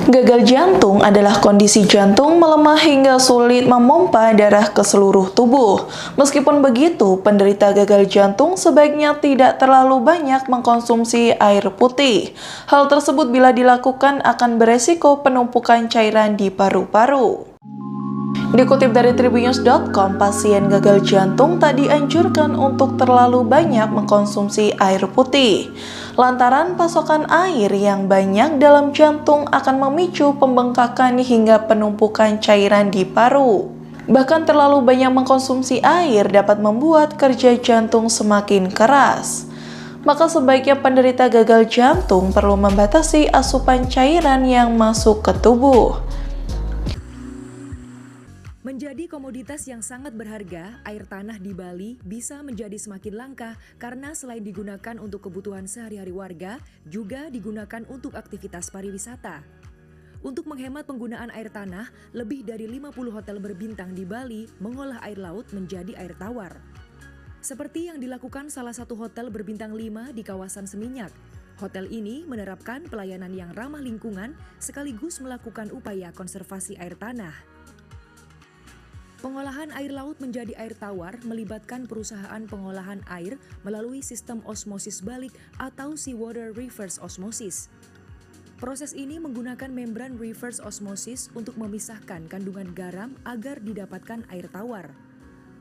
Gagal jantung adalah kondisi jantung melemah hingga sulit memompa darah ke seluruh tubuh. Meskipun begitu, penderita gagal jantung sebaiknya tidak terlalu banyak mengkonsumsi air putih. Hal tersebut bila dilakukan akan beresiko penumpukan cairan di paru-paru. Dikutip dari Tribunnews.com, pasien gagal jantung tak dianjurkan untuk terlalu banyak mengkonsumsi air putih. Lantaran pasokan air yang banyak dalam jantung akan memicu pembengkakan hingga penumpukan cairan di paru. Bahkan terlalu banyak mengkonsumsi air dapat membuat kerja jantung semakin keras. Maka sebaiknya penderita gagal jantung perlu membatasi asupan cairan yang masuk ke tubuh. Menjadi komoditas yang sangat berharga, air tanah di Bali bisa menjadi semakin langka karena selain digunakan untuk kebutuhan sehari-hari warga, juga digunakan untuk aktivitas pariwisata. Untuk menghemat penggunaan air tanah, lebih dari 50 hotel berbintang di Bali mengolah air laut menjadi air tawar. Seperti yang dilakukan salah satu hotel berbintang 5 di kawasan Seminyak. Hotel ini menerapkan pelayanan yang ramah lingkungan sekaligus melakukan upaya konservasi air tanah. Pengolahan air laut menjadi air tawar melibatkan perusahaan pengolahan air melalui sistem osmosis balik atau seawater reverse osmosis. Proses ini menggunakan membran reverse osmosis untuk memisahkan kandungan garam agar didapatkan air tawar.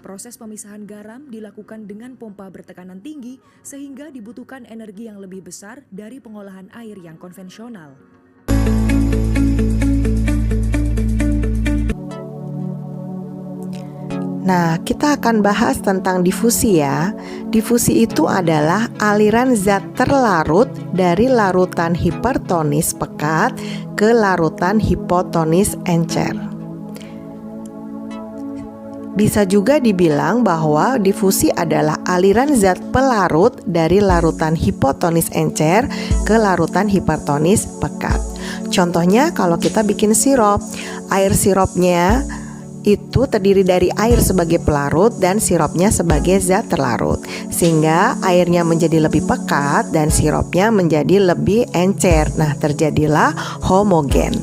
Proses pemisahan garam dilakukan dengan pompa bertekanan tinggi sehingga dibutuhkan energi yang lebih besar dari pengolahan air yang konvensional. Nah, kita akan bahas tentang difusi ya. Difusi itu adalah aliran zat terlarut dari larutan hipertonis pekat ke larutan hipotonis encer. Bisa juga dibilang bahwa difusi adalah aliran zat pelarut dari larutan hipotonis encer ke larutan hipertonis pekat. Contohnya kalau kita bikin sirup, air sirupnya itu terdiri dari air sebagai pelarut dan sirupnya sebagai zat terlarut, sehingga airnya menjadi lebih pekat dan sirupnya menjadi lebih encer. Nah, terjadilah homogen.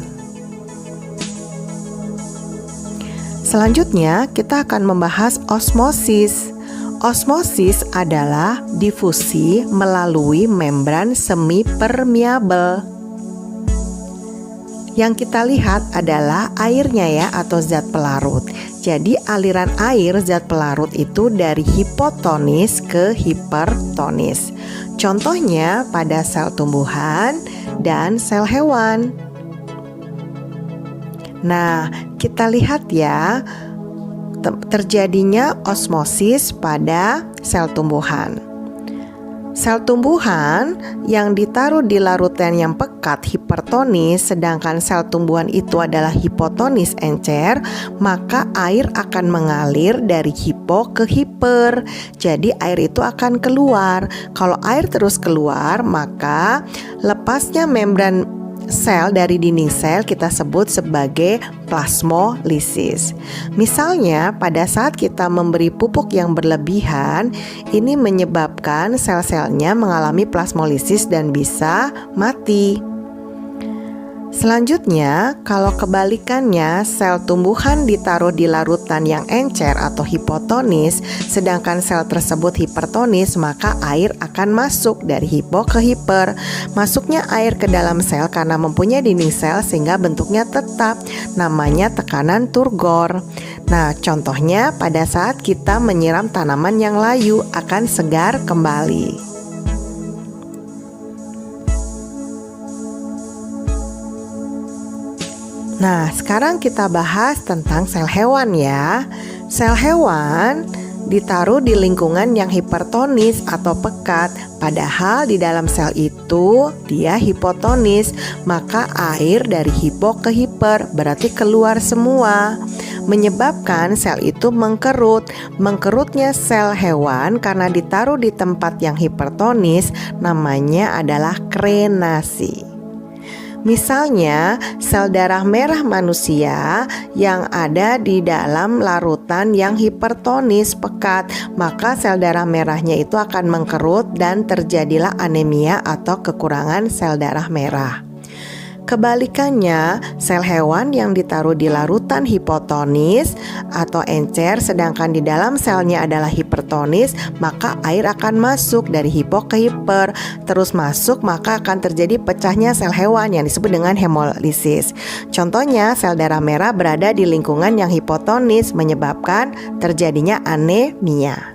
Selanjutnya kita akan membahas osmosis. Osmosis adalah difusi melalui membran semi permeabel. Yang kita lihat adalah airnya ya, atau zat pelarut. Jadi aliran air zat pelarut itu dari hipotonis ke hipertonis. Contohnya pada sel tumbuhan dan sel hewan. Nah, kita lihat ya, terjadinya osmosis pada sel tumbuhan. Sel tumbuhan yang ditaruh di larutan yang pekat hipertonis, sedangkan sel tumbuhan itu adalah hipotonis encer, maka air akan mengalir dari hipo ke hiper. Jadi air itu akan keluar. Kalau air terus keluar, maka lepasnya membran sel dari dinding sel kita sebut sebagai plasmolisis. Misalnya pada saat kita memberi pupuk yang berlebihan, ini menyebabkan sel-selnya mengalami plasmolisis dan bisa mati. Selanjutnya, kalau kebalikannya sel tumbuhan ditaruh di larutan yang encer atau hipotonis, sedangkan sel tersebut hipertonis, maka air akan masuk dari hipo ke hiper. Masuknya air ke dalam sel karena mempunyai dinding sel sehingga bentuknya tetap, namanya tekanan turgor. Nah, contohnya pada saat kita menyiram tanaman yang layu akan segar kembali. Nah, sekarang kita bahas tentang sel hewan ya. Sel hewan ditaruh di lingkungan yang hipertonis atau pekat, padahal di dalam sel itu dia hipotonis, maka air dari hipo ke hiper berarti keluar semua, menyebabkan sel itu mengkerut. Mengkerutnya sel hewan karena ditaruh di tempat yang hipertonis namanya adalah krenasi. Misalnya, sel darah merah manusia yang ada di dalam larutan yang hipertonis pekat, maka sel darah merahnya itu akan mengkerut dan terjadilah anemia atau kekurangan sel darah merah. Kebalikannya, sel hewan yang ditaruh di larutan hipotonis atau encer sedangkan di dalam selnya adalah hipertonis, maka air akan masuk dari hipo ke hiper. Terus masuk, maka akan terjadi pecahnya sel hewan yang disebut dengan hemolisis. Contohnya, sel darah merah berada di lingkungan yang hipotonis menyebabkan terjadinya anemia.